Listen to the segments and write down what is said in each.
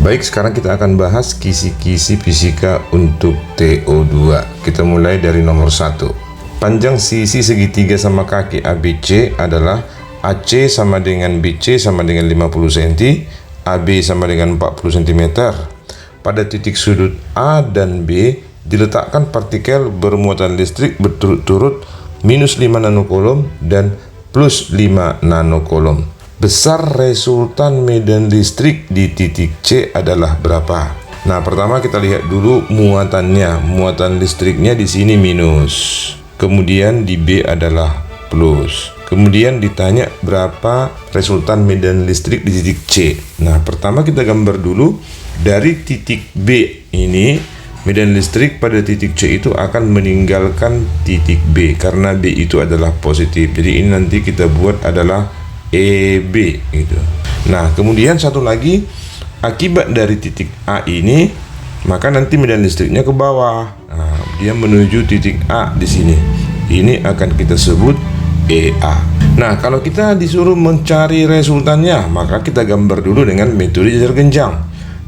Baik, sekarang kita akan bahas kisi-kisi fisika untuk TO2. Kita mulai dari nomor 1. Panjang sisi segitiga sama kaki ABC adalah AC sama dengan BC sama dengan 50 cm, AB sama dengan 40 cm. Pada titik sudut A dan B diletakkan partikel bermuatan listrik berturut-turut minus 5 nanocoulomb dan plus 5 nanocoulomb. Besar resultan medan listrik di titik C adalah berapa? Nah, pertama kita lihat dulu muatannya. Muatan listriknya di sini minus. Kemudian di B adalah plus. Kemudian ditanya berapa resultan medan listrik di titik C. Nah, pertama kita gambar dulu dari titik B ini. Medan listrik pada titik C itu akan meninggalkan titik B karena B itu adalah positif. Jadi ini nanti kita buat adalah EB gitu. Nah, kemudian satu lagi, akibat dari titik A ini, maka nanti medan listriknya ke bawah. Nah, dia menuju titik A di sini. Ini akan kita sebut EA. Nah, kalau kita disuruh mencari resultannya, maka kita gambar dulu dengan metode jajar genjang.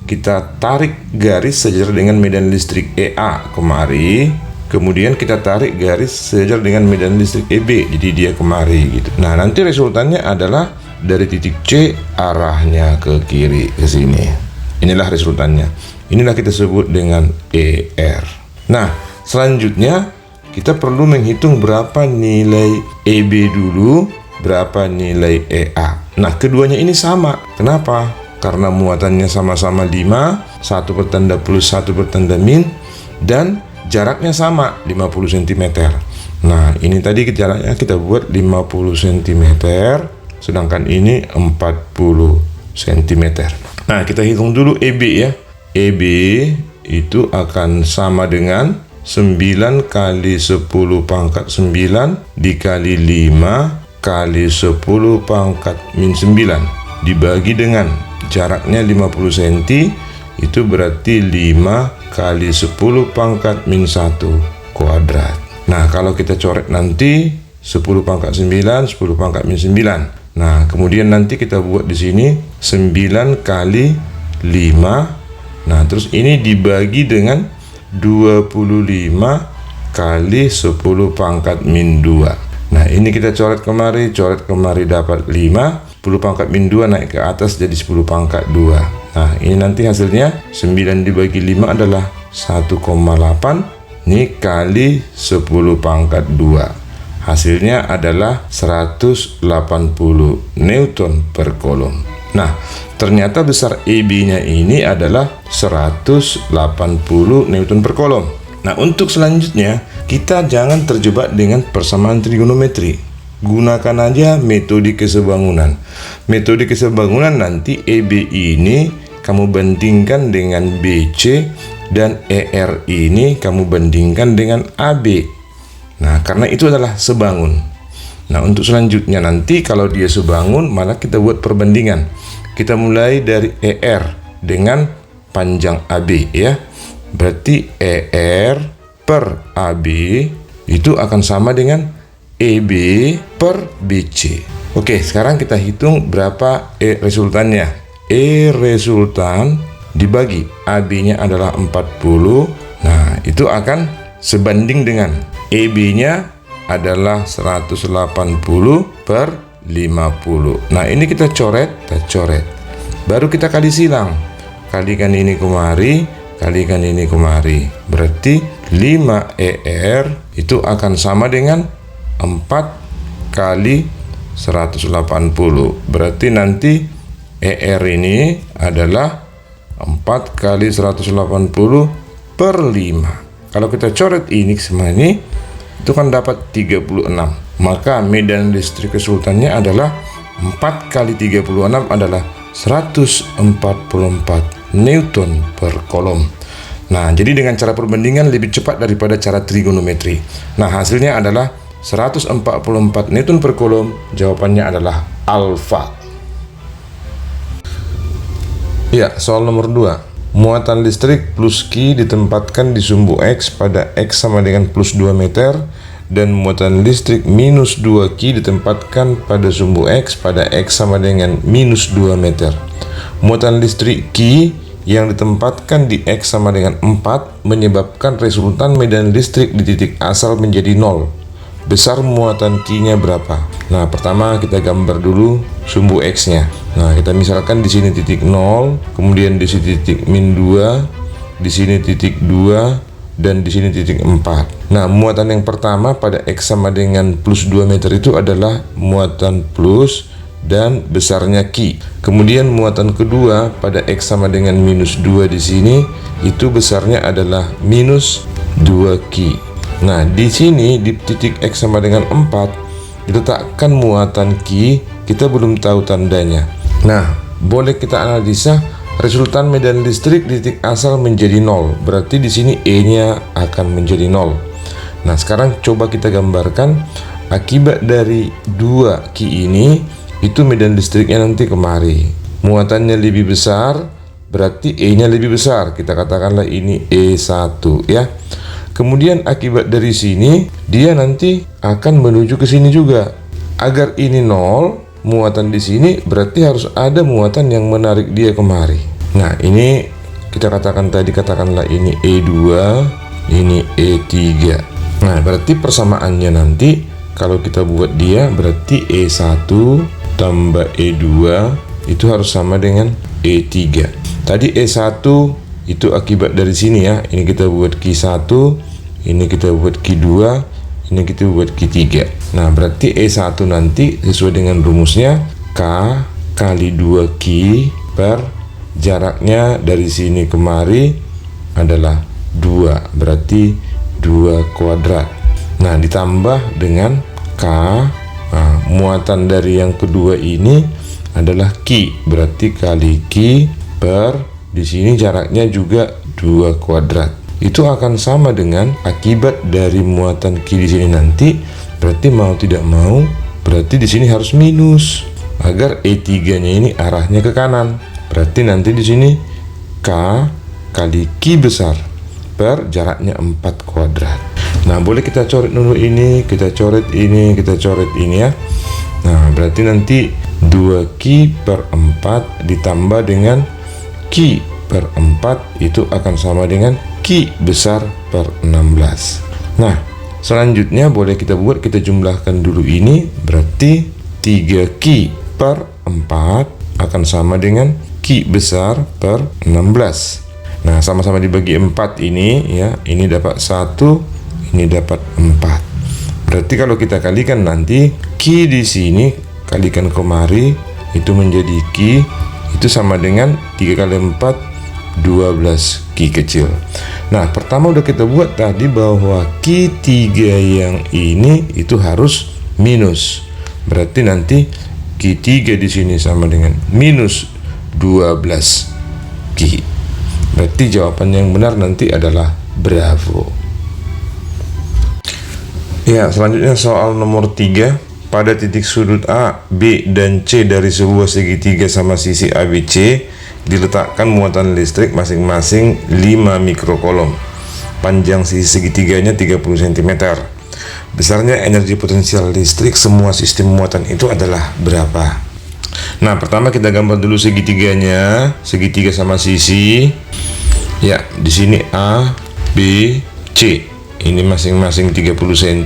Kita tarik garis sejajar dengan medan listrik EA kemari. Kemudian kita tarik garis sejajar dengan medan listrik EB, jadi dia kemari gitu. Nah, nanti resultannya adalah dari titik C arahnya ke kiri ke sini. Inilah resultannya. Inilah kita sebut dengan ER. Nah, selanjutnya kita perlu menghitung berapa nilai EB dulu, berapa nilai EA. Nah, keduanya ini sama. Kenapa? Karena muatannya sama-sama 5, satu bertanda plus, satu bertanda min, dan jaraknya sama 50 cm. Nah, ini tadi jaraknya kita buat 50 cm, sedangkan ini 40 cm. Nah, kita hitung dulu EB ya. EB itu akan sama dengan 9 kali 10 pangkat 9 dikali 5 kali 10 pangkat min 9 dibagi dengan jaraknya 50 cm, itu berarti 5 kali 10 pangkat min 1 kuadrat. Nah, kalau kita coret nanti 10 pangkat 9, 10 pangkat min 9. Nah, kemudian nanti kita buat di sini 9 kali 5. Nah, terus ini dibagi dengan 25 kali 10 pangkat min 2. Nah, ini kita coret kemari dapat 5. 10 pangkat min 2 naik ke atas jadi 10 pangkat 2. Nah, ini nanti hasilnya 9 dibagi 5 adalah 1,8. Ini kali 10 pangkat 2. Hasilnya adalah 180 Newton per kolom. Nah, ternyata besar EB-nya ini adalah 180 Newton per kolom. Nah, untuk selanjutnya, kita jangan terjebak dengan persamaan trigonometri. Gunakan aja metode kesebangunan. Metode kesebangunan nanti EB ini kamu bandingkan dengan BC dan ER ini kamu bandingkan dengan AB. Nah, karena itu adalah sebangun. Nah, untuk selanjutnya nanti kalau dia sebangun, malah kita buat perbandingan. Kita mulai dari ER dengan panjang AB ya. Berarti ER per AB itu akan sama dengan EB per BC. Oke, sekarang kita hitung berapa resultannya. Resultan dibagi AB-nya adalah 40. Nah, itu akan sebanding dengan EB-nya adalah 180 per 50. Nah, ini kita coret. Baru kita kali silang. Kalikan ini kemari, kalikan ini kemari. Berarti 5 ER itu akan sama dengan 4 kali 180. Berarti nanti ER ini adalah 4 kali 180 per 5. Kalau kita coret ini semua ini, itu kan dapat 36. Maka medan listrik resultannya adalah 4 kali 36 adalah 144 Newton per kolom. Nah, jadi dengan cara perbandingan lebih cepat daripada cara trigonometri. Nah, hasilnya adalah 144 Newton per kolom. Jawabannya adalah alfa. Ya, soal nomor 2. Muatan listrik plus Q ditempatkan di sumbu X pada X sama dengan plus 2 meter dan muatan listrik minus 2Q ditempatkan pada sumbu X pada X sama dengan minus 2 meter. Muatan listrik Q yang ditempatkan di X sama dengan 4 menyebabkan resultan medan listrik di titik asal menjadi 0. Besar muatan Q-nya berapa? Nah, pertama kita gambar dulu sumbu X-nya. Nah, kita misalkan di sini titik 0, kemudian di sini titik min 2, di sini titik 2, dan di sini titik 4. Nah, muatan yang pertama pada X sama dengan plus 2 meter itu adalah muatan plus dan besarnya Q. Kemudian muatan kedua pada X sama dengan minus 2 di sini itu besarnya adalah minus 2Q. Nah, di sini di titik X sama dengan 4 diletakkan muatan Q, kita belum tahu tandanya. Nah, boleh kita analisa resultan medan listrik di titik asal menjadi 0. Berarti di sini E-nya akan menjadi 0. Nah, sekarang coba kita gambarkan akibat dari 2Q ini, itu medan listriknya nanti kemari. Muatannya lebih besar, berarti E-nya lebih besar. Kita katakanlah ini E1 ya. Kemudian akibat dari sini, dia nanti akan menuju ke sini juga. Agar ini 0, muatan di sini berarti harus ada muatan yang menarik dia kemari. Nah, ini kita katakan tadi, katakanlah ini E2, ini E3. Nah, berarti persamaannya nanti kalau kita buat dia berarti E1 tambah E2 itu harus sama dengan E3. Tadi E1 itu akibat dari sini ya. Ini kita buat Q1, ini kita buat Q2, ini kita buat Q3. Nah, berarti E1 nanti sesuai dengan rumusnya K kali 2Q per jaraknya dari sini kemari adalah 2, berarti 2 kuadrat. Nah, ditambah dengan K, muatan dari yang kedua ini adalah Q, berarti kali Q per di sini jaraknya juga 2 kuadrat. Itu akan sama dengan akibat dari muatan Q di sini nanti, berarti mau tidak mau berarti di sini harus minus agar E3-nya ini arahnya ke kanan. Berarti nanti di sini K kali Q besar per jaraknya 4 kuadrat. Nah, boleh kita coret dulu ini, kita coret ini, kita coret ini ya. Nah, berarti nanti 2Q per 4 ditambah dengan Q per 4 itu akan sama dengan Q besar per 16. Nah, selanjutnya boleh kita buat, kita jumlahkan dulu ini, berarti 3Q per 4 akan sama dengan Q besar per 16. Nah, sama-sama dibagi 4 ini ya, ini dapat 1, ini dapat 4. Berarti kalau kita kalikan nanti Q di sini kalikan kemari itu menjadi Q itu sama dengan 3 kali 4 12 Q kecil. Nah, pertama udah kita buat tadi bahwa Q3 yang ini itu harus minus. Berarti nanti Q3 di sini sama dengan minus 12 Q. Berarti jawaban yang benar nanti adalah bravo. Ya, selanjutnya soal nomor 3. Pada titik sudut A, B, dan C dari sebuah segitiga sama sisi ABC diletakkan muatan listrik masing-masing 5 mikrokolom. Panjang sisi segitiganya 30 cm. Besarnya energi potensial listrik semua sistem muatan itu adalah berapa? Nah, pertama kita gambar dulu segitiganya, segitiga sama sisi. Ya, di sini A, B, C. Ini masing-masing 30 cm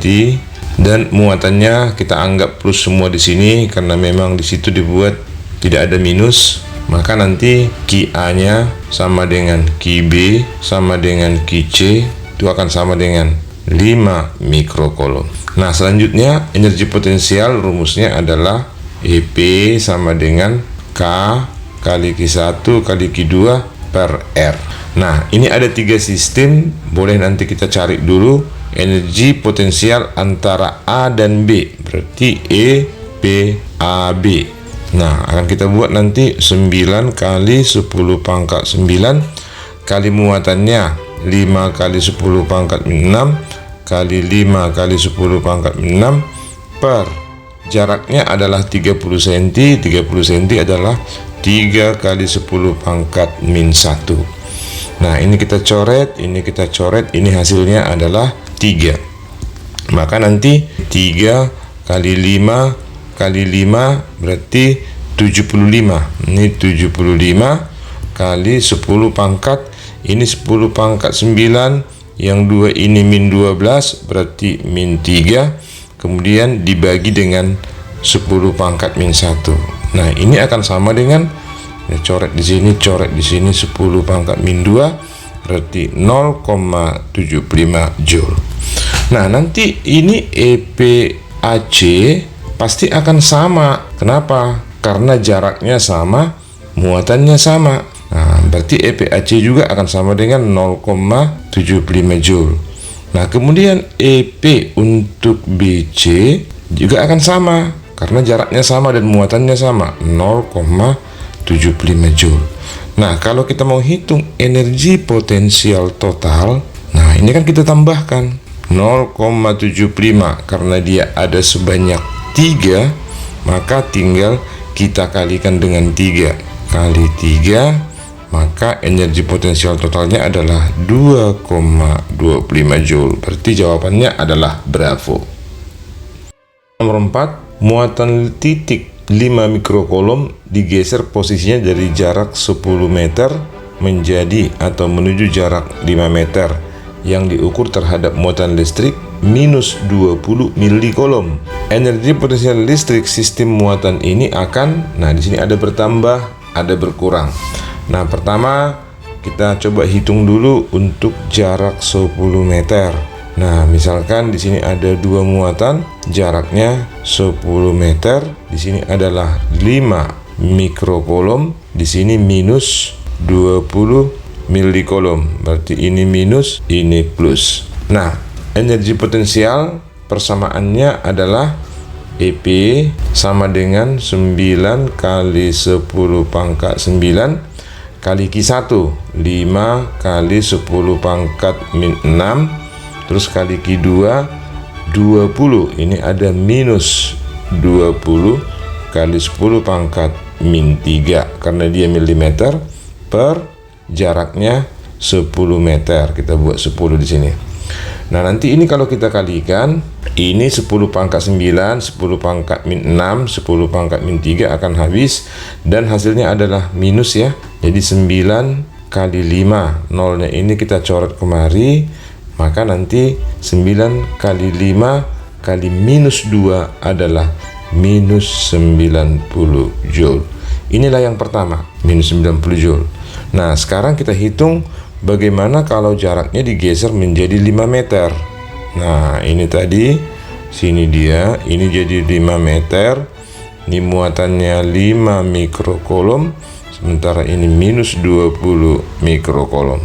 dan muatannya kita anggap plus semua di sini karena memang di situ dibuat tidak ada minus. Maka nanti QA-nya sama dengan QB sama dengan QC itu akan sama dengan 5 mikrokolom. Nah, selanjutnya energi potensial rumusnya adalah EP sama dengan K kali Q1 kali Q2 per R. Nah, ini ada 3 sistem, boleh nanti kita cari dulu energi potensial antara A dan B, berarti E, P, A, B. Nah, akan kita buat nanti 9 kali 10 pangkat 9 kali muatannya 5 kali 10 pangkat 6 kali 5 kali 10 pangkat 6 per jaraknya adalah 30 cm. 30 cm adalah 3 kali 10 pangkat min 1. Nah, ini kita coret, ini kita coret, ini hasilnya adalah 3. Maka nanti 3 kali 5 kali 5 berarti 75. Ini 75 kali 10 pangkat, ini 10 pangkat 9, yang 2 ini min 12, berarti min 3, kemudian dibagi dengan 10 pangkat min 1. Nah, ini akan sama dengan, ya, coret di sini, 10 pangkat min 2, berarti 0,75 Joule. Nah, nanti ini EPAC pasti akan sama. Kenapa? Karena jaraknya sama, muatannya sama. Nah, berarti EPAC juga akan sama dengan 0,75 Joule. Nah, kemudian EP untuk BC juga akan sama karena jaraknya sama dan muatannya sama, 0,75 Joule. Nah, kalau kita mau hitung energi potensial total, nah ini kan kita tambahkan 0,75 karena dia ada sebanyak 3, maka tinggal kita kalikan dengan 3 kali 3, maka energi potensial totalnya adalah 2,25 Joule. Berarti jawabannya adalah bravo. Nomor 4, muatan titik 5 mikrokolom digeser posisinya dari jarak 10 meter menjadi atau menuju jarak 5 meter yang diukur terhadap muatan listrik minus 20 milikolom. Energi potensial listrik sistem muatan ini akan, nah di sini ada bertambah, ada berkurang. Nah, pertama kita coba hitung dulu untuk jarak 10 meter. Nah, misalkan di sini ada 2 muatan, jaraknya 10 meter. Di sini adalah 5 mikrokolom, di sini minus 20 milikolom. Berarti ini minus, ini plus. Nah, energi potensial persamaannya adalah EP sama dengan 9 kali 10 pangkat 9 kali Q1, 5 kali 10 pangkat min 6, terus kali Q2, 20. Ini ada minus 20 kali 10 pangkat min 3 karena dia milimeter per jaraknya 10 meter. Kita buat 10 di sini. Nah, nanti ini kalau kita kalikan, ini 10 pangkat 9, 10 pangkat min 6, 10 pangkat min 3 akan habis, dan hasilnya adalah minus ya. Jadi 9 kali 5, nolnya ini kita coret kemari, maka nanti 9 kali 5 kali minus 2 adalah minus 90 Joule. Inilah yang pertama, minus 90 Joule. Nah, sekarang kita hitung bagaimana kalau jaraknya digeser menjadi 5 meter. Nah, ini tadi, sini dia, ini jadi 5 meter. Ini muatannya 5 mikrokolom, sementara ini minus 20 mikrokolom.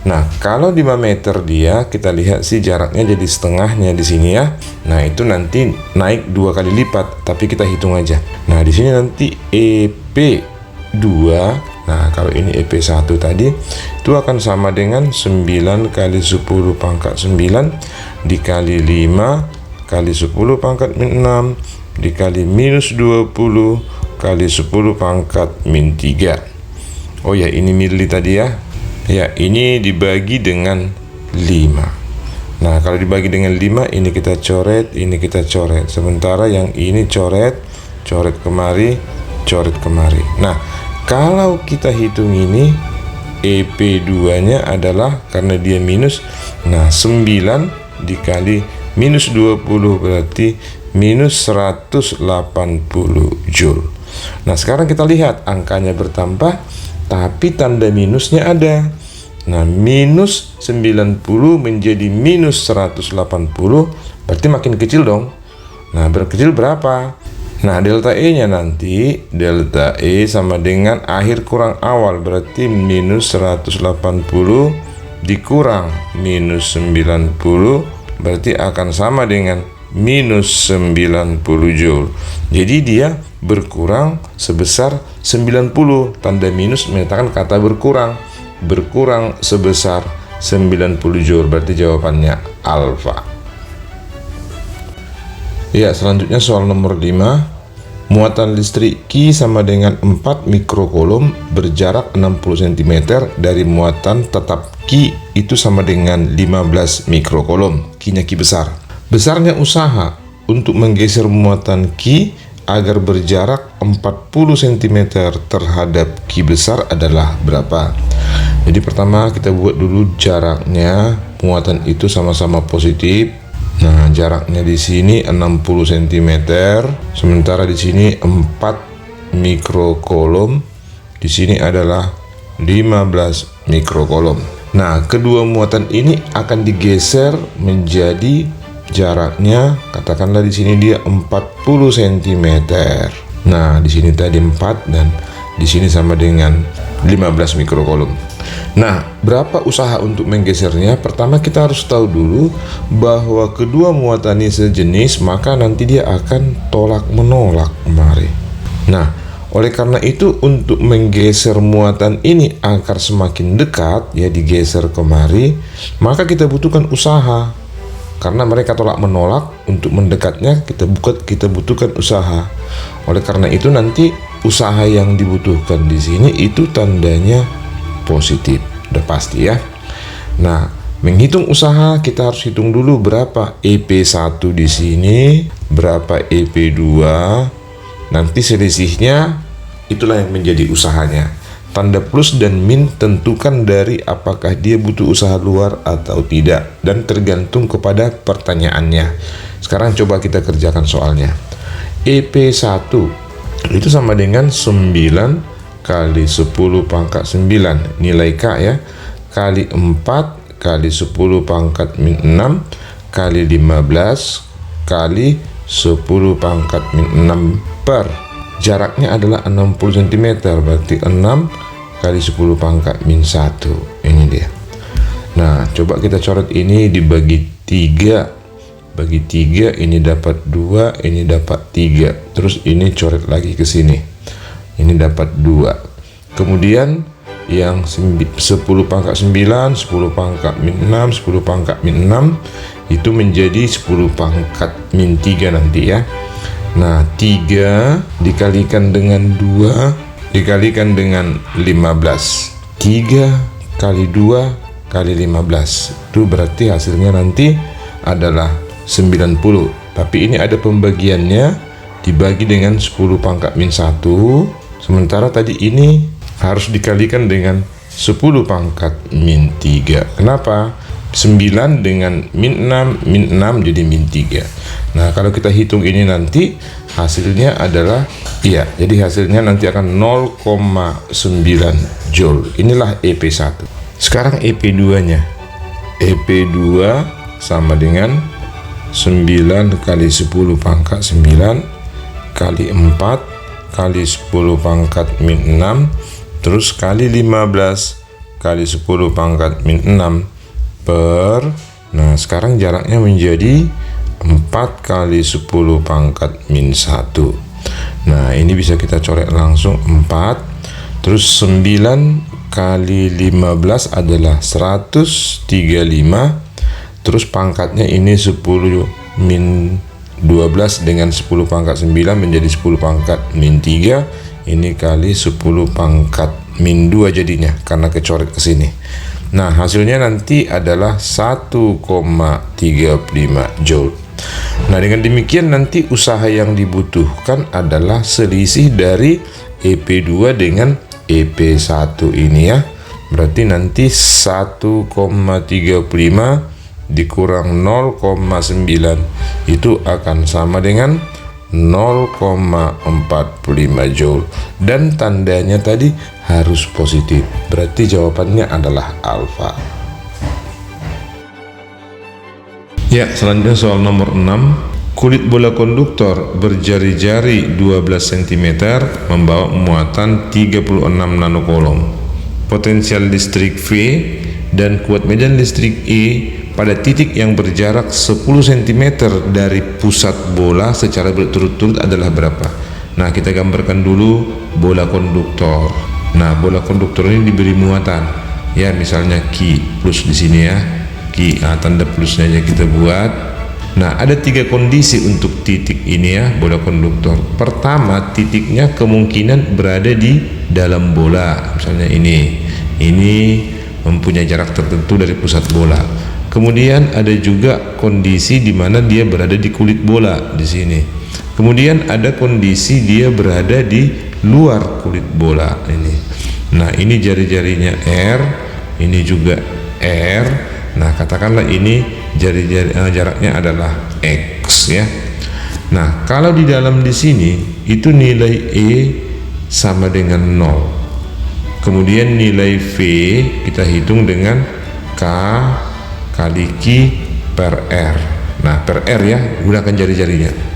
Nah, kalau 5 meter dia, kita lihat sih jaraknya jadi setengahnya di sini ya. Nah, itu nanti naik 2 kali lipat, tapi kita hitung aja. Nah, di sini nanti EP2, nah kalau ini EP1 tadi, itu akan sama dengan 9 kali 10 pangkat 9 dikali 5 kali 10 pangkat min 6 dikali minus 20 kali 10 pangkat min 3. Oh ya, ini mili tadi ya. Ya, ini dibagi dengan 5. Nah, kalau dibagi dengan 5, ini kita coret, ini kita coret. Sementara yang ini coret kemari, coret kemari. Nah, kalau kita hitung ini, EP2-nya adalah, karena dia minus, nah 9 dikali minus 20 berarti minus 180 Joule. Nah, sekarang kita lihat angkanya bertambah, tapi tanda minusnya ada. Nah, minus 90 menjadi minus 180, berarti makin kecil dong. Nah, berkecil berapa? Nah, delta E-nya nanti, delta E sama dengan akhir kurang awal, berarti minus 180 dikurang minus 90, berarti akan sama dengan minus 90 Joule. Jadi dia berkurang sebesar 90. Tanda minus menyatakan kata berkurang sebesar 90 Joule, berarti jawabannya alfa. Ya, selanjutnya soal nomor 5. Muatan listrik Q sama dengan 4 mikrokolom berjarak 60 cm dari muatan tetap Q itu sama dengan 15 mikrokolom. Q-nya Q besar. Besarnya usaha untuk menggeser muatan Q agar berjarak 40 cm terhadap Ki besar adalah berapa? Jadi pertama kita buat dulu jaraknya, muatan itu sama-sama positif. Nah, jaraknya di sini 60 cm, sementara di sini 4 mikrokolom, di sini adalah 15 mikrokolom. Nah, kedua muatan ini akan digeser menjadi jaraknya, katakanlah di sini dia 40 cm. Nah, di sini tadi 4 dan di sini sama dengan 15 mikrokolom. Nah, berapa usaha untuk menggesernya? Pertama kita harus tahu dulu bahwa kedua muatan ini sejenis, maka nanti dia akan tolak menolak kemari. Nah, oleh karena itu untuk menggeser muatan ini agar semakin dekat, ya digeser kemari, maka kita butuhkan usaha. Karena mereka tolak menolak, untuk mendekatnya kita butuhkan usaha. Oleh karena itu nanti usaha yang dibutuhkan di sini itu tandanya positif, udah pasti ya. Nah, menghitung usaha kita harus hitung dulu berapa EP1 di sini, berapa EP2. Nanti selisihnya itulah yang menjadi usahanya. Tanda plus dan min tentukan dari apakah dia butuh usaha luar atau tidak, dan tergantung kepada pertanyaannya. Sekarang coba kita kerjakan soalnya. EP1 itu sama dengan 9 kali 10 pangkat 9 nilai K ya, kali 4 kali 10 pangkat min 6 kali 15 kali 10 pangkat min 6 per jaraknya adalah 60 cm, berarti 6 kali 10 pangkat min 1. Ini dia. Nah, coba kita coret ini dibagi 3. Bagi 3, ini dapat 2, ini dapat 3. Terus ini coret lagi ke sini. Ini dapat 2. Kemudian yang 10 pangkat 9, 10 pangkat min 6, 10 pangkat min 6 itu menjadi 10 pangkat min 3 nanti ya. Nah, 3 dikalikan dengan 2 dikalikan dengan 15. 3 kali 2 kali 15. Itu berarti hasilnya nanti adalah 90. Tapi ini ada pembagiannya, dibagi dengan 10 pangkat min 1. Sementara tadi ini harus dikalikan dengan 10 pangkat min 3. Kenapa? 9 dengan min 6 jadi min 3. Nah, kalau kita hitung ini nanti hasilnya adalah jadi hasilnya nanti akan 0,9 joule. Inilah EP1. Sekarang EP2-nya. EP2 sama dengan 9 kali 10 pangkat 9 kali 4 kali 10 pangkat min 6 terus kali 15 kali 10 pangkat min 6 per, nah sekarang jaraknya menjadi 4 kali 10 pangkat min 1. Nah, ini bisa kita coret langsung 4. Terus 9 kali 15 adalah 135. Terus pangkatnya ini 10 min 12 dengan 10 pangkat 9 menjadi 10 pangkat min 3. Ini kali 10 pangkat min 2 jadinya karena kecoret ke sini. Nah, hasilnya nanti adalah 1,35 joule. Nah, dengan demikian nanti usaha yang dibutuhkan adalah selisih dari EP2 dengan EP1 ini ya. Berarti nanti 1,35 dikurang 0,9 itu akan sama dengan 0,45 joule, dan tandanya tadi harus positif. Berarti jawabannya adalah alfa. Ya, selanjutnya soal nomor 6. Kulit bola konduktor berjari-jari 12 cm membawa muatan 36 nanokolom. Potensial listrik V dan kuat medan listrik E pada titik yang berjarak 10 cm dari pusat bola secara berturut-turut adalah berapa? Nah, kita gambarkan dulu bola konduktor. Nah, bola konduktor ini diberi muatan. Ya, misalnya Q plus di sini ya. Q, tanda plusnya aja kita buat. Nah, ada 3 kondisi untuk titik ini ya, bola konduktor. Pertama, titiknya kemungkinan berada di dalam bola. Misalnya ini mempunyai jarak tertentu dari pusat bola. Kemudian ada juga kondisi di mana dia berada di kulit bola di sini. Kemudian ada kondisi dia berada di luar kulit bola ini. Nah, ini jari-jarinya R, ini juga R. Nah, katakanlah ini jaraknya adalah X ya. Nah, kalau di dalam di sini itu nilai E sama dengan 0. Kemudian nilai V kita hitung dengan K kali Q per R. Nah, per R ya, gunakan jari-jarinya.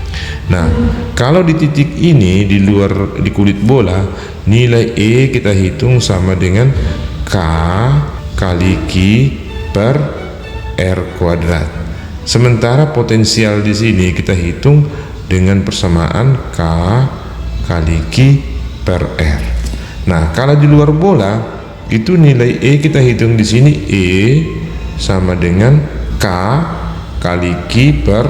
Nah, kalau di titik ini di luar di kulit bola, nilai E kita hitung sama dengan K kali Q per R kuadrat. Sementara potensial di sini kita hitung dengan persamaan K kali Q per R. Nah, kalau di luar bola itu nilai E kita hitung di sini E sama dengan K kali Q per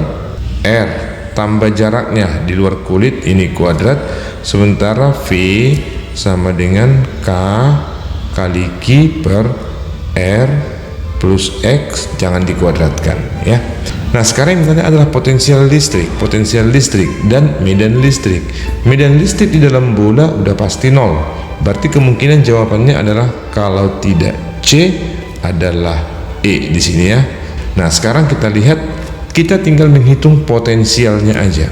R, tambah jaraknya di luar kulit ini kuadrat, sementara V sama dengan K kali Q per R plus X, jangan dikuadratkan ya. Nah, sekarang misalnya adalah potensial listrik dan medan listrik. Medan listrik di dalam bola udah pasti 0, berarti kemungkinan jawabannya adalah kalau tidak C adalah E di sini ya. Nah, sekarang kita lihat, kita tinggal menghitung potensialnya aja,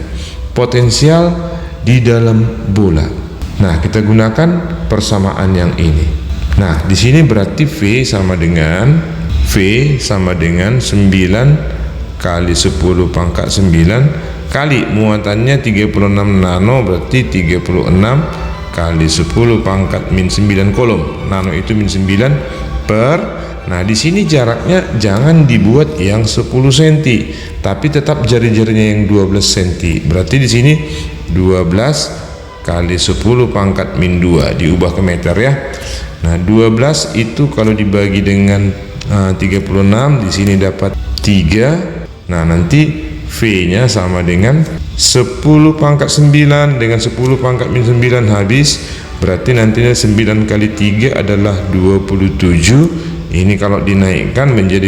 potensial di dalam bola. Nah, kita gunakan persamaan yang ini. Nah, di sini berarti V sama dengan 9 kali 10 pangkat 9 kali muatannya 36 nano, berarti 36 kali 10 pangkat min 9 kolom. Nano itu min 9 per. Nah, di sini jaraknya jangan dibuat yang 10 cm, tapi tetap jari-jarinya yang 12 cm. Berarti di sini 12 kali 10 pangkat min 2 diubah ke meter ya. Nah, 12 itu kalau dibagi dengan 36, di sini dapat 3. Nah, nanti V-nya sama dengan 10 pangkat 9 dengan 10 pangkat min 9 habis. Berarti nantinya 9 kali 3 adalah 27. Ini kalau dinaikkan menjadi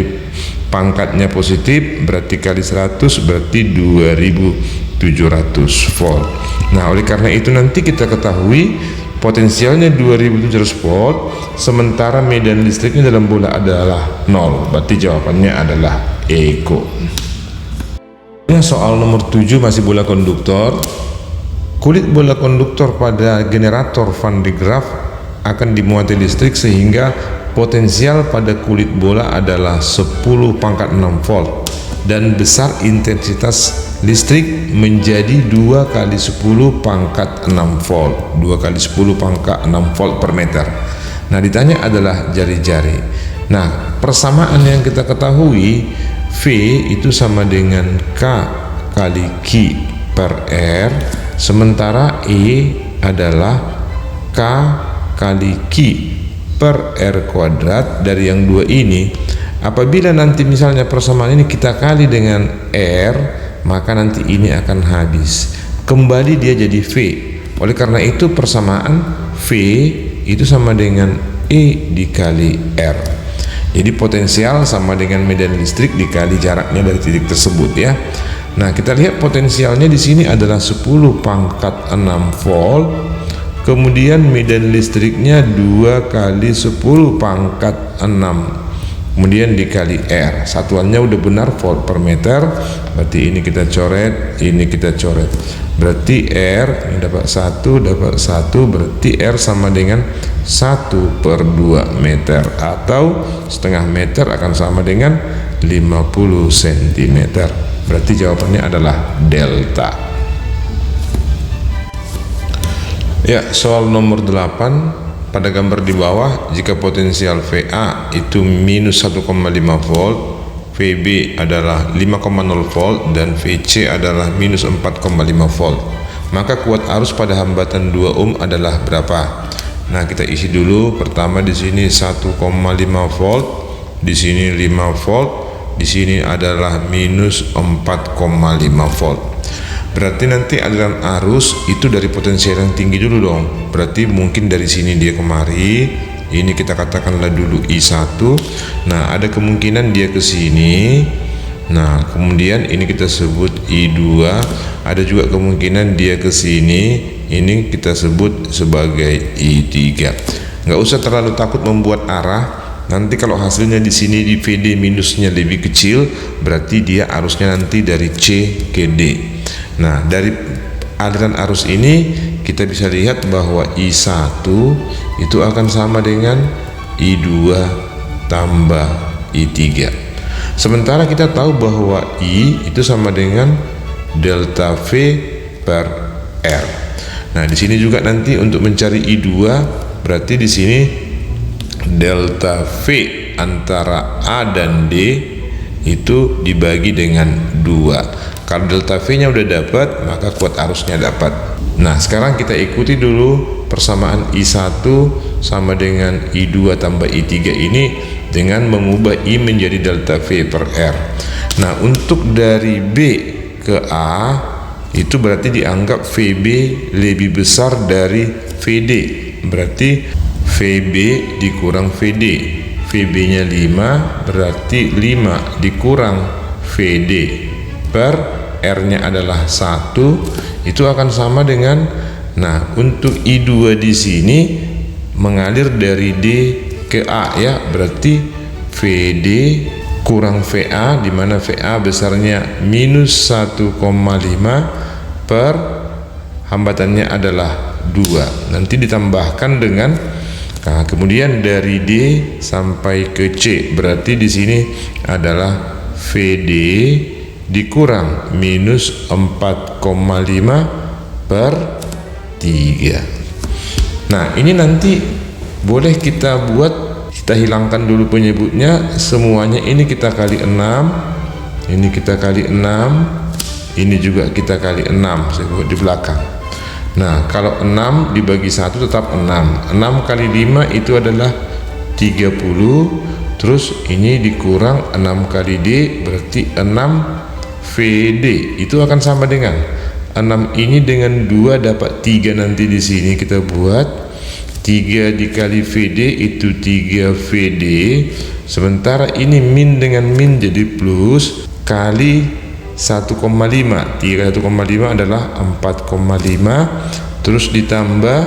pangkatnya positif, berarti kali 100 berarti 2700 volt. Nah, oleh karena itu nanti kita ketahui potensialnya 2700 volt, sementara medan listriknya dalam bola adalah 0, berarti jawabannya adalah Eko. Soal nomor 7 masih bola konduktor. Kulit bola konduktor pada generator Van de Graaff akan dimuati listrik sehingga potensial pada kulit bola adalah 10 pangkat 6 volt dan besar intensitas listrik menjadi 2 kali 10 pangkat 6 volt, 2 kali 10 pangkat 6 volt per meter. Nah, ditanya adalah jari-jari. Nah, persamaan yang kita ketahui, V itu sama dengan K kali Q per R, sementara E adalah K kali Q per R kuadrat. Dari yang dua ini, apabila nanti misalnya persamaan ini kita kali dengan R, maka nanti ini akan habis, kembali dia jadi V. Oleh karena itu persamaan V itu sama dengan E dikali R. Jadi potensial sama dengan medan listrik dikali jaraknya dari titik tersebut ya. Nah, kita lihat potensialnya di sini adalah 10 pangkat 6 volt. Kemudian medan listriknya 2 kali 10 pangkat 6, kemudian dikali R. Satuannya udah benar volt per meter, berarti ini kita coret, ini kita coret. Berarti R ini dapat 1, berarti R sama dengan 1/2 meter, atau setengah meter akan sama dengan 50 cm. Berarti jawabannya adalah delta. Ya, soal nomor 8. Pada gambar di bawah, jika potensial VA itu minus 1,5 volt, VB adalah 5,0 volt, dan VC adalah minus 4,5 volt, maka kuat arus pada hambatan 2 ohm adalah berapa? Nah, kita isi dulu. Pertama di sini 1,5 volt, di sini 5 volt, di sini adalah minus 4,5 volt. Berarti nanti aliran arus itu dari potensial yang tinggi dulu dong. Berarti mungkin dari sini dia kemari, ini kita katakanlah dulu I1. Nah, ada kemungkinan dia ke sini, Nah, kemudian ini kita sebut I2, ada juga kemungkinan dia ke sini, ini kita sebut sebagai I3. Nggak usah terlalu takut membuat arah. Nanti kalau hasilnya di sini di VD minusnya lebih kecil, berarti dia arusnya nanti dari C ke D. Nah, dari aliran arus ini kita bisa lihat bahwa I1 itu akan sama dengan I2 tambah I3. Sementara kita tahu bahwa I itu sama dengan delta V per R. Nah, di sini juga nanti untuk mencari I2 berarti di sini delta V antara A dan D itu dibagi dengan 2. Kalau delta V-nya udah dapat, maka kuat arusnya dapat. Nah, sekarang kita ikuti dulu persamaan I1 sama dengan I2 tambah I3 ini dengan mengubah I menjadi delta V per R. Nah, untuk dari B ke A itu berarti dianggap VB lebih besar dari VD. Berarti VB dikurang VD. VB nya 5 berarti 5 dikurang VD per R nya adalah 1, itu akan sama dengan, nah untuk I2 di sini mengalir dari D ke A ya, berarti VD kurang VA, di mana VA besarnya minus 1,5 per hambatannya adalah 2. Nanti ditambahkan dengan, nah kemudian dari D sampai ke C, berarti di sini adalah VD dikurang minus 4,5 per 3. Nah, ini nanti boleh kita buat, kita hilangkan dulu penyebutnya, semuanya ini kita kali 6, ini kita kali 6, ini juga kita kali 6, saya buat di belakang. Nah, kalau 6 dibagi 1 tetap 6. 6 kali 5 itu adalah 30, terus ini dikurang 6 kali D berarti 6 VD, itu akan sama dengan 6 ini dengan 2 dapat 3, nanti di sini kita buat 3 dikali VD itu 3 VD, sementara ini min dengan min jadi plus kali 1,5, 3 1,5 adalah 4,5, terus ditambah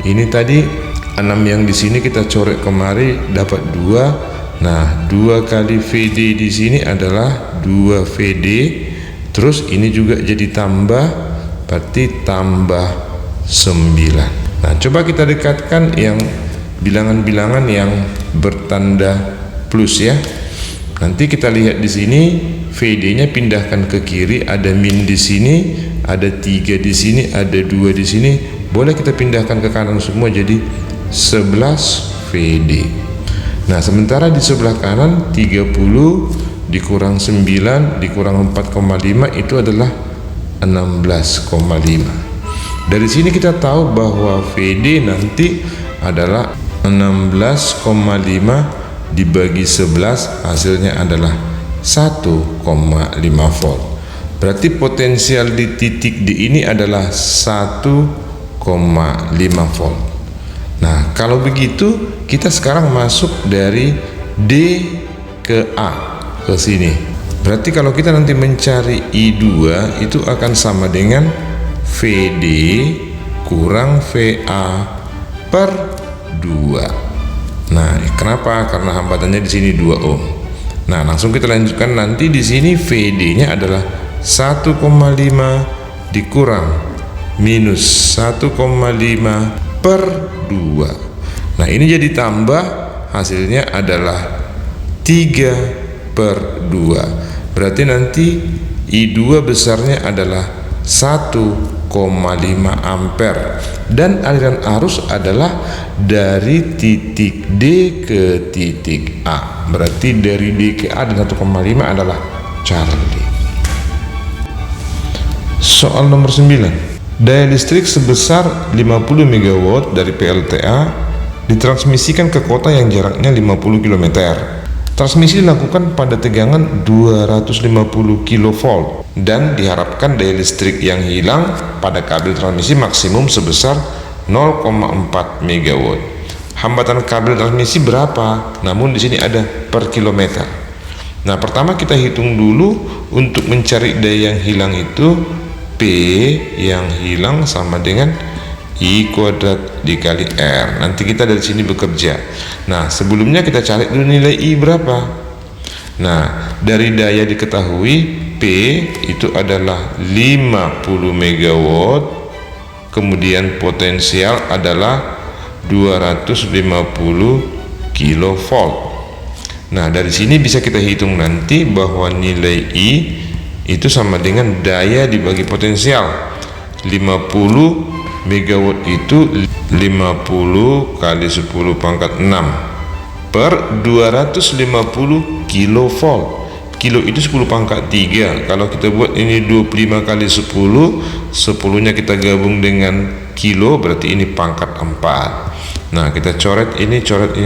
ini tadi 6 yang di sini kita coret kemari dapat 2. Nah, 2 kali VD di sini adalah 2 VD, terus ini juga jadi tambah, berarti tambah 9. Nah, coba kita dekatkan yang bilangan-bilangan yang bertanda plus ya. Nanti kita lihat di sini VD-nya pindahkan ke kiri, ada min di sini, ada 3 di sini, ada 2 di sini. Boleh kita pindahkan ke kanan semua jadi 11 VD. Nah, sementara di sebelah kanan 30 dikurang 9 dikurang 4,5 itu adalah 16,5. Dari sini kita tahu bahwa VD nanti adalah 16,5 dibagi 11, hasilnya adalah 1,5 volt. Berarti potensial di titik D ini adalah 1,5 volt. Nah, kalau begitu kita sekarang masuk dari D ke A ke sini. Berarti kalau kita nanti mencari I2 itu akan sama dengan VD kurang VA per 2. Nah, kenapa? Karena hambatannya di sini 2 ohm. Nah, langsung kita lanjutkan, nanti di sini VD-nya adalah 1,5 dikurang minus 1,5 per 2. Nah, ini jadi tambah, hasilnya adalah 3 per 2. Berarti nanti I2 besarnya adalah 1,5 ampere, dan aliran arus adalah dari titik D ke titik A. Berarti dari D ke A dan 1,5 adalah cara D. Soal nomor 9. Daya listrik sebesar 50 MW dari PLTA ditransmisikan ke kota yang jaraknya 50 km. Transmisi dilakukan pada tegangan 250 kV dan diharapkan daya listrik yang hilang pada kabel transmisi maksimum sebesar 0,4 MW. Hambatan kabel transmisi berapa? Namun di sini ada per kilometer. Nah, pertama kita hitung dulu untuk mencari daya yang hilang itu P yang hilang sama dengan I kuadrat dikali R. Nanti kita dari sini bekerja. Nah, sebelumnya kita cari dulu nilai I berapa. Nah, dari daya diketahui P itu adalah 50 megawatt, kemudian potensial adalah 250 kilovolt. Nah, dari sini bisa kita hitung nanti bahwa nilai I itu sama dengan daya dibagi potensial. 50 megawatt itu 50 kali 10 pangkat 6 per 250 kilovolt. Kilo itu 10 pangkat 3. Kalau kita buat ini 25 kali 10, 10-nya kita gabung dengan kilo, berarti ini pangkat 4. Nah, kita coret ini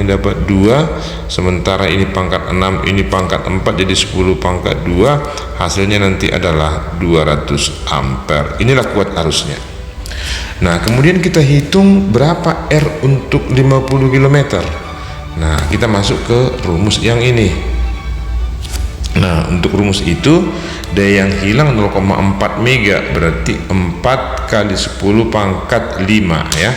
dapat 2, sementara ini pangkat 6, ini pangkat 4, jadi 10 pangkat 2, hasilnya nanti adalah 200 ampere. Inilah kuat arusnya. Nah, kemudian kita hitung berapa R untuk 50 km. Nah, kita masuk ke rumus yang ini. Nah, untuk rumus itu daya yang hilang 0,4 mega, berarti 4 kali 10 pangkat 5 ya.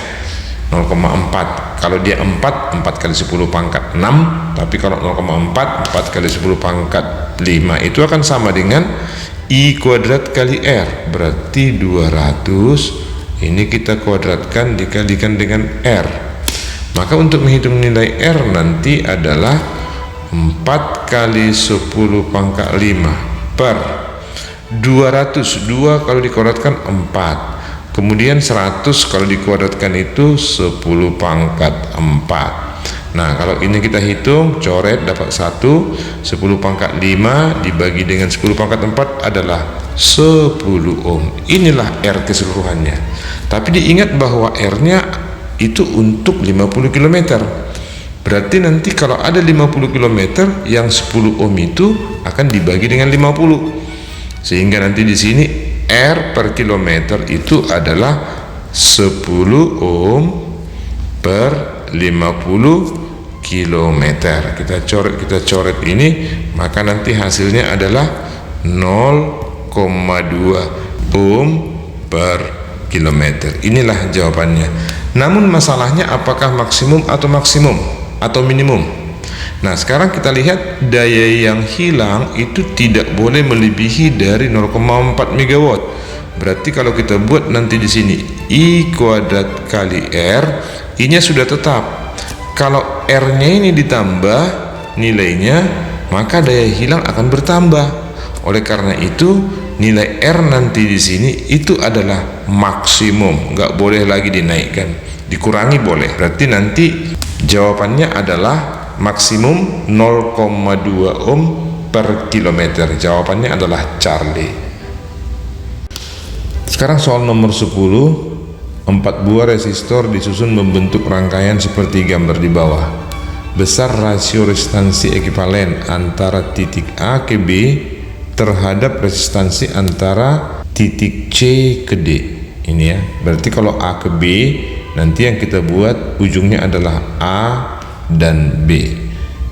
0,4. Kalau dia 4 kali 10 pangkat 6, tapi kalau 0,4 4 kali 10 pangkat 5 itu akan sama dengan I kuadrat kali R, berarti 200. Ini kita kuadratkan dikalikan dengan R. Maka untuk menghitung nilai R nanti adalah 4 kali 10 pangkat 5 per 200. 2 kalau dikuadratkan 4, kemudian 100 kalau dikuadratkan itu 10 pangkat 4. Nah, kalau ini kita hitung, coret dapat 1, 10 pangkat 5 dibagi dengan 10 pangkat 4 adalah 10 ohm. Inilah R keseluruhannya. Tapi diingat bahwa R-nya itu untuk 50 km. Berarti nanti kalau ada 50 km, yang 10 ohm itu akan dibagi dengan 50. Sehingga nanti di sini R per kilometer itu adalah 10 ohm per 50 km. Kita coret ini, maka nanti hasilnya adalah 0,2 ohm per kilometer. Inilah jawabannya. Namun masalahnya apakah maksimum atau minimum? Nah, sekarang kita lihat daya yang hilang itu tidak boleh melebihi dari 0,4 megawatt. Berarti kalau kita buat nanti di sini I kuadrat kali R, I-nya sudah tetap. Kalau R-nya ini ditambah nilainya, maka daya hilang akan bertambah. Oleh karena itu, nilai R nanti di sini itu adalah maksimum, nggak boleh lagi dinaikkan. Dikurangi boleh. Berarti nanti jawabannya adalah maksimum 0,2 ohm per kilometer. Jawabannya adalah Charlie. Sekarang soal nomor 10. 4 buah resistor disusun membentuk rangkaian seperti gambar di bawah. Besar rasio resistansi ekuivalen antara titik A ke B terhadap resistansi antara titik C ke D. Ini ya. Berarti kalau A ke B, nanti yang kita buat ujungnya adalah A dan B.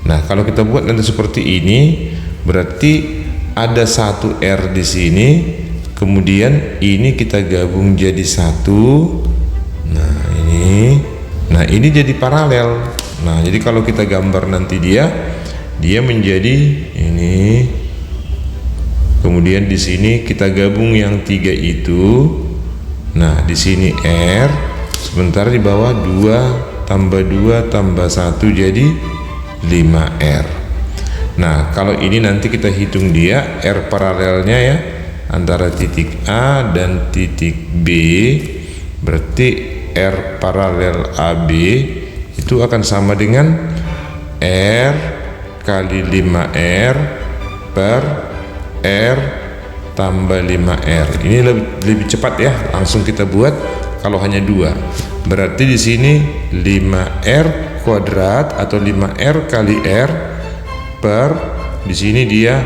Nah, kalau kita buat nanti seperti ini, berarti ada satu R di sini, kemudian ini kita gabung jadi satu. Nah ini jadi paralel. Nah, jadi kalau kita gambar nanti dia menjadi ini. Kemudian di sini kita gabung yang 3 itu. Nah, di sini R, sementara di bawah 2 tambah 2 tambah 1 jadi 5R. Nah, kalau ini nanti kita hitung dia R paralelnya ya, antara titik A dan titik B, berarti R paralel AB itu akan sama dengan R kali 5R per R tambah 5R. Ini lebih cepat ya, langsung kita buat. Kalau hanya 2, berarti di sini 5R kuadrat atau 5R kali R per, di sini dia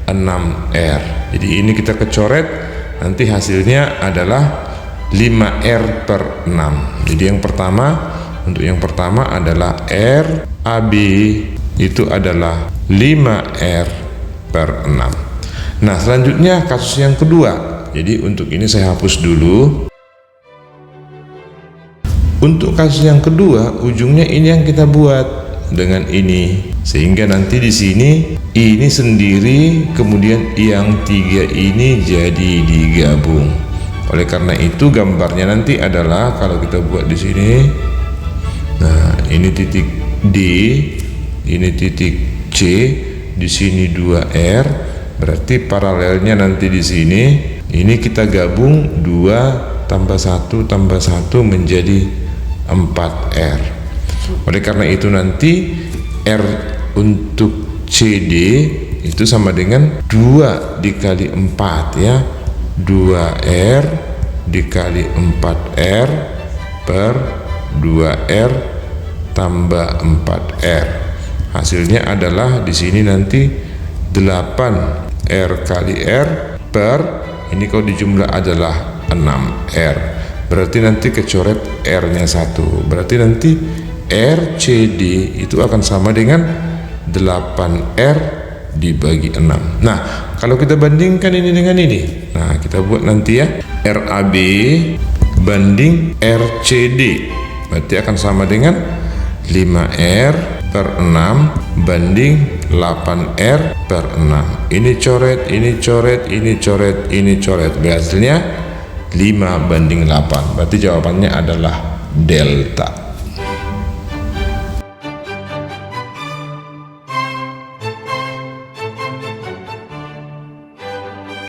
6R. Jadi ini kita kecoret, nanti hasilnya adalah 5R per 6. Jadi untuk yang pertama adalah R AB itu adalah 5R per 6. Nah, selanjutnya kasus yang kedua. Jadi untuk ini saya hapus dulu. Untuk kasus yang kedua, ujungnya ini yang kita buat dengan ini, sehingga nanti di sini ini sendiri, kemudian yang 3 ini jadi digabung. Oleh karena itu gambarnya nanti adalah kalau kita buat di sini. Nah, ini titik D, ini titik C, di sini 2R, berarti paralelnya nanti di sini. Ini kita gabung 2 tambah 1 tambah 1 menjadi 4R. Oleh karena itu nanti R untuk CD itu sama dengan 2 dikali 4 ya, 2R dikali 4R per 2R tambah 4R. Hasilnya adalah di sini nanti 8R kali R per, ini kalau dijumlah adalah 6R. Berarti nanti kecoret R-nya 1. Berarti nanti RCD itu akan sama dengan 8R dibagi 6. Nah, kalau kita bandingkan ini dengan ini, nah kita buat nanti ya, RAB banding RCD, berarti akan sama dengan 5R per 6 banding 8R per 6. Ini coret, ini coret, ini coret, ini coret. Hasilnya 5 banding 8. Berarti jawabannya adalah delta.